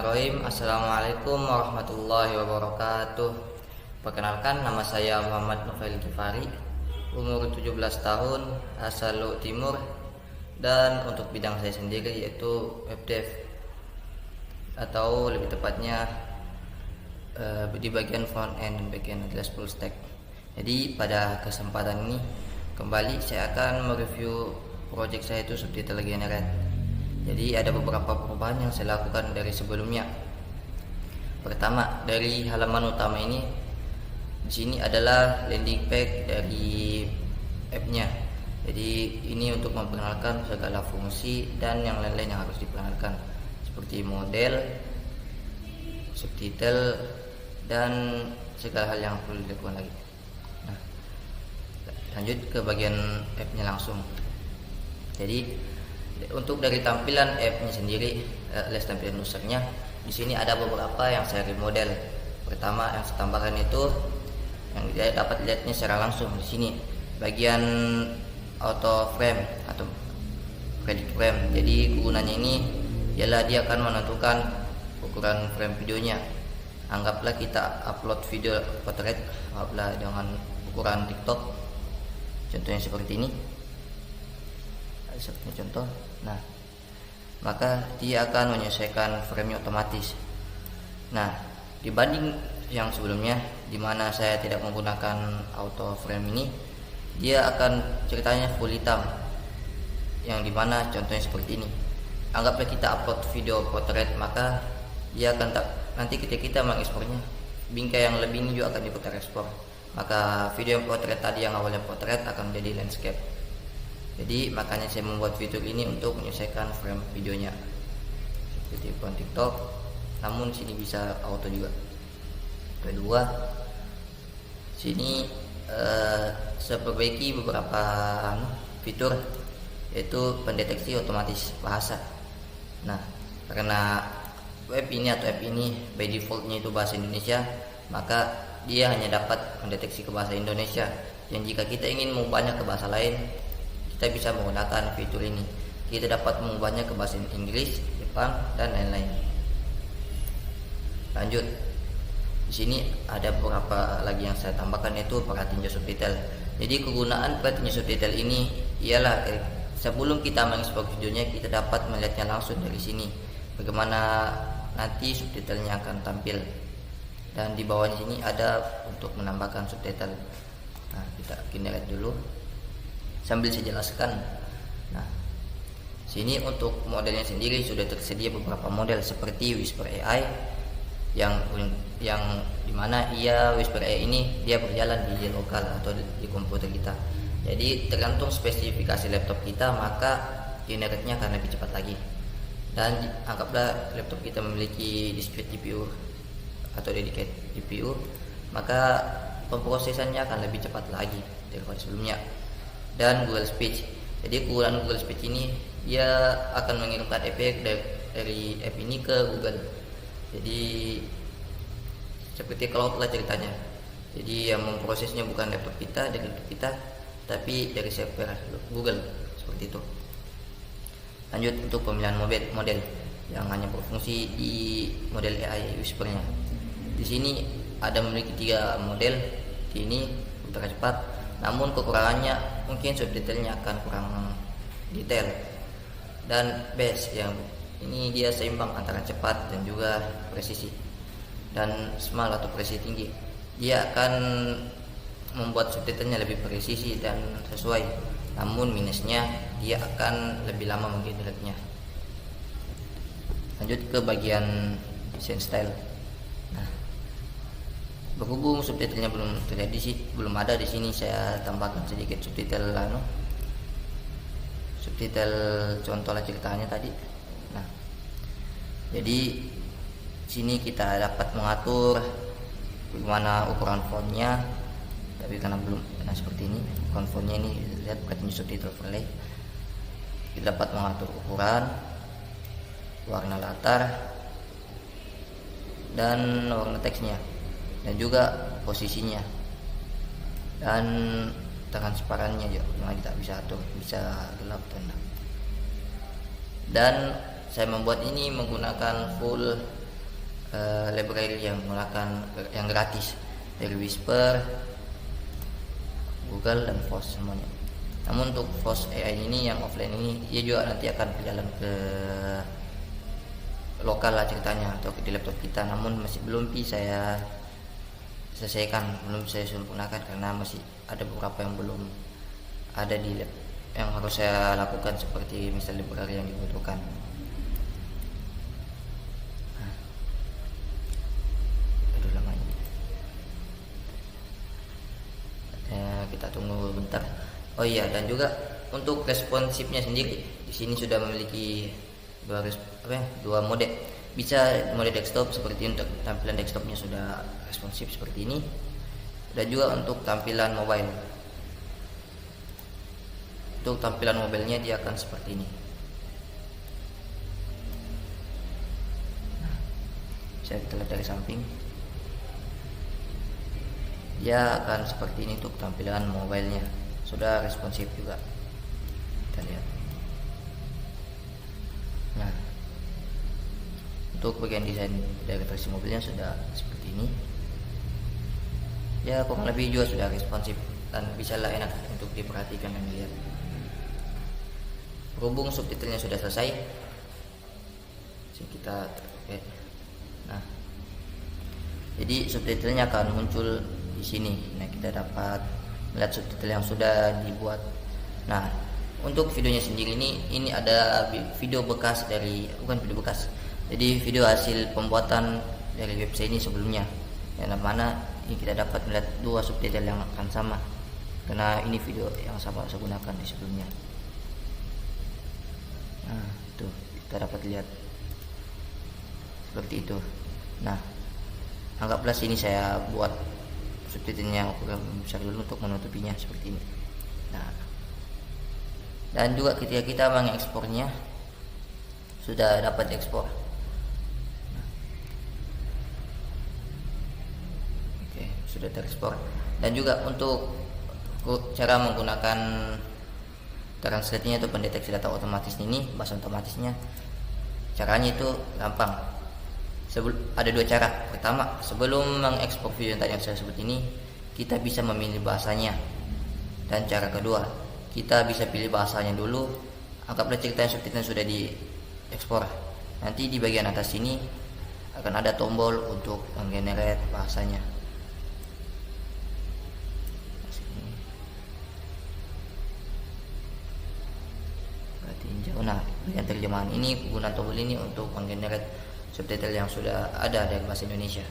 Bismillahirrahmanirrahim. Assalamualaikum warahmatullahi wabarakatuh. Perkenalkan, nama saya Muhammad Novel Gifari, umur 17 tahun, asal Luhut Timur. Dan untuk bidang saya sendiri yaitu webdev, atau lebih tepatnya di bagian front end dan bagian alias full stack. Jadi pada kesempatan ini kembali saya akan mereview project saya itu Subtitle Generate. Jadi ada beberapa perubahan yang saya lakukan dari sebelumnya. Pertama, dari halaman utama ini, di sini adalah landing page dari app-nya. Jadi ini untuk memperkenalkan segala fungsi dan yang lain-lain yang harus diperkenalkan, seperti model, subtitle, dan segala hal yang perlu dilakukan lagi. Nah, lanjut ke bagian app-nya langsung. Jadi untuk dari tampilan app-nya sendiri, alias tampilan usernya, di sini ada beberapa yang saya remodel. Pertama yang saya tambahkan itu yang tidak dapat lihatnya secara langsung di sini, bagian auto frame atau predict frame. Jadi kegunaannya ini ialah dia akan menentukan ukuran frame videonya. Anggaplah kita upload video portrait dengan ukuran TikTok, contohnya seperti ini. Seperti contoh. Nah, maka dia akan menyesuaikan frame-nya otomatis. Nah, dibanding yang sebelumnya di mana saya tidak menggunakan auto frame ini, dia akan ceritanya full hitam. Yang dimana contohnya seperti ini. Anggaplah kita upload video portrait, maka dia akan nanti ketika kita mengekspornya, bingkai yang lebih ini juga akan diputar ekspor. Maka video yang portrait tadi yang awalnya portrait akan menjadi landscape. Jadi makanya saya membuat fitur ini untuk menyelesaikan frame videonya seperti ukuran TikTok, namun sini bisa auto juga. Kedua, sini saya perbaiki beberapa fitur, yaitu pendeteksi otomatis bahasa. Nah, karena web ini atau app ini by defaultnya itu bahasa Indonesia, maka dia hanya dapat mendeteksi ke bahasa Indonesia. Dan jika kita ingin mengubahnya ke bahasa lain, kita bisa menggunakan fitur ini. Kita dapat mengubahnya ke bahasa Inggris, Jepang, dan lain-lain. Lanjut, di sini ada beberapa lagi yang saya tambahkan, yaitu perhatian subtitle. Jadi kegunaan perhatian subtitle ini ialah sebelum kita mengekspor videonya, kita dapat melihatnya langsung dari sini, bagaimana nanti subtitlenya akan tampil. Dan di bawah sini ada untuk menambahkan subtitle. Nah, kita lihat dulu sambil saya jelaskan. Nah, sini untuk modelnya sendiri sudah tersedia beberapa model seperti Whisper AI yang dimana Whisper AI ini dia berjalan di lokal atau di komputer kita. Jadi tergantung spesifikasi laptop kita, maka generate-nya akan lebih cepat lagi. Dan anggaplah laptop kita memiliki discrete GPU atau dedicated GPU, maka pemrosesannya akan lebih cepat lagi daripada sebelumnya. Dan Google Speech. Jadi kegunaan Google Speech ini dia akan mengirimkan efek dari app ini ke Google. Jadi seperti cloud lah ceritanya. Jadi yang memprosesnya bukan laptop kita, dari laptop kita, tapi dari server Google, seperti itu. Lanjut untuk pemilihan model yang hanya berfungsi di model AI Whisper-nya. Di sini ada memiliki 3 model. Di ini ultra cepat, namun kekurangannya mungkin subtitlenya akan kurang detail. Dan best yang ini dia seimbang antara cepat dan juga presisi. Dan small atau presisi tinggi, dia akan membuat subtitlenya lebih presisi dan sesuai. Namun minusnya dia akan lebih lama menggenerate-nya. Lanjut ke bagian desain style. Nah, berhubung subtitlenya belum ada di sini, saya tambahkan sedikit subtitle contoh lah ceritanya tadi. Nah, jadi sini kita dapat mengatur bagaimana ukuran fontnya, tapi karena belum seperti ini ukuran fontnya, ini lihat perhatian subtitle overlay. Kita dapat mengatur ukuran, warna latar, dan warna teksnya, dan juga posisinya, dan transparannya juga kita bisa atur, bisa gelap tenang. Dan saya membuat ini menggunakan full library yang menggunakan yang gratis dari Whisper, Google dan Force semuanya. Namun untuk Force AI ini yang offline ini dia juga nanti akan berjalan ke lokal lah ceritanya atau di laptop kita, namun masih belum bisa saya selesaikan, belum saya sempurnakan karena masih ada beberapa yang belum ada di lab yang harus saya lakukan, seperti misalnya library yang dibutuhkan. Aduh lamanya. Kita tunggu bentar. Oh iya, dan juga untuk responsifnya sendiri di sini sudah memiliki dua mode. Bisa mode desktop seperti untuk tampilan desktopnya sudah responsif seperti ini, dan juga untuk tampilan mobile. Untuk tampilan mobilenya dia akan seperti ini. Saya kita lihat dari samping, dia akan seperti ini untuk tampilan mobilenya, sudah responsif juga. Kita lihat. Nah, untuk bagian desain dari versi mobilnya sudah seperti ini. Ya kurang lebih juga sudah responsif dan bisa lah enak untuk diperhatikan dan dilihat. Berhubung subtitlenya sudah selesai, kita oke. Nah, jadi subtitlenya akan muncul di sini. Nah, kita dapat melihat subtitle yang sudah dibuat. Nah, untuk videonya sendiri ini ada video bekas dari, bukan video bekas, jadi video hasil pembuatan dari website ini sebelumnya, yang mana ini kita dapat melihat dua subtitle yang akan sama karena ini video yang sama saya gunakan di sebelumnya. Nah, tuh kita dapat lihat seperti itu. Nah, anggaplah sini saya buat subtitlenya besar dulu untuk menutupinya seperti ini. Nah, dan juga ketika kita mengekspornya sudah dapat ekspor. Oke, sudah terekspor. Dan juga untuk cara menggunakan translate-nya atau pendeteksi data otomatis ini, bahasa otomatisnya, caranya itu gampang. Ada dua cara. Pertama, sebelum mengekspor video yang tadi yang saya sebut ini, kita bisa memilih bahasanya. Dan cara kedua, kita bisa pilih bahasanya dulu. Anggaplah ceritanya subtitlenya sudah diekspor. Nanti di bagian atas sini akan ada tombol untuk menggenerate bahasanya. Nah, bagian terjemahan ini guna tombol ini untuk menggenerate subtitle yang sudah ada dari bahasa Indonesia.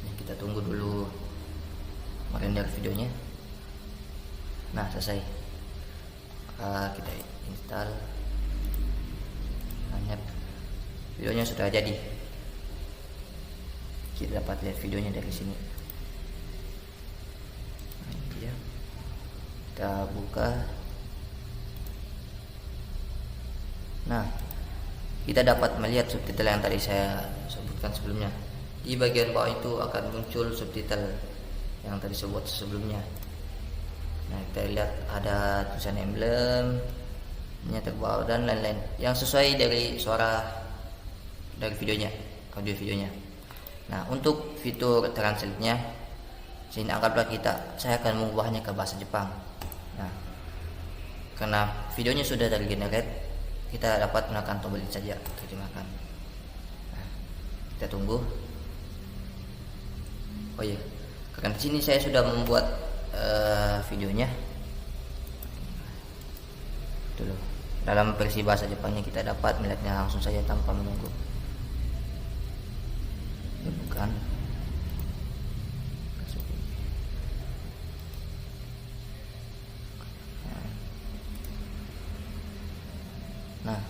Nah, kita tunggu dulu merender videonya. Nah, selesai. Kita install. Nah, videonya sudah jadi. Kita dapat lihat videonya dari sini. Nah, ini dia. Kita buka. Nah, kita dapat melihat subtitle yang tadi saya sebutkan sebelumnya. Di bagian bawah itu akan muncul subtitle yang tadi sebut sebelumnya. Nah, kita lihat ada tulisan emblem, terbawah dan lain-lain yang sesuai dari suara dari videonya, audio videonya. Nah, untuk fitur translate-nya, sini anggaplah saya akan mengubahnya ke bahasa Jepang. Nah, karena videonya sudah dari generate, kita dapat menekan tombol ini saja terjemahkan. Nah, kita tunggu. Oh iya, karena di sini saya sudah membuat videonya dulu dalam versi bahasa Jepangnya, kita dapat melihatnya langsung saja tanpa menunggu. Ini bukan. Nah,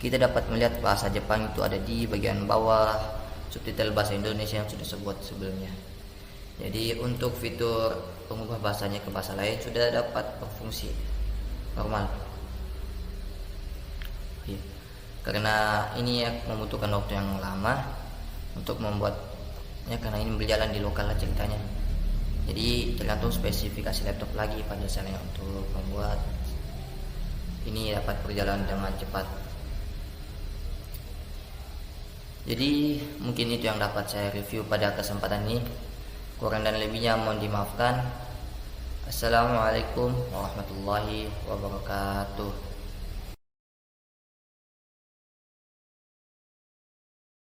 kita dapat melihat bahasa Jepang itu ada di bagian bawah subtitle bahasa Indonesia yang sudah sebut sebelumnya. Jadi untuk fitur pengubah bahasanya ke bahasa lain sudah dapat berfungsi normal. Ya, karena ini membutuhkan waktu yang lama untuk membuatnya, karena ini berjalan di lokal ceritanya. Jadi tergantung spesifikasi laptop lagi pada saya untuk membuat ini dapat berjalan dengan cepat. Jadi mungkin itu yang dapat saya review pada kesempatan ini. Kurang dan lebihnya mohon dimaafkan. Assalamualaikum warahmatullahi wabarakatuh.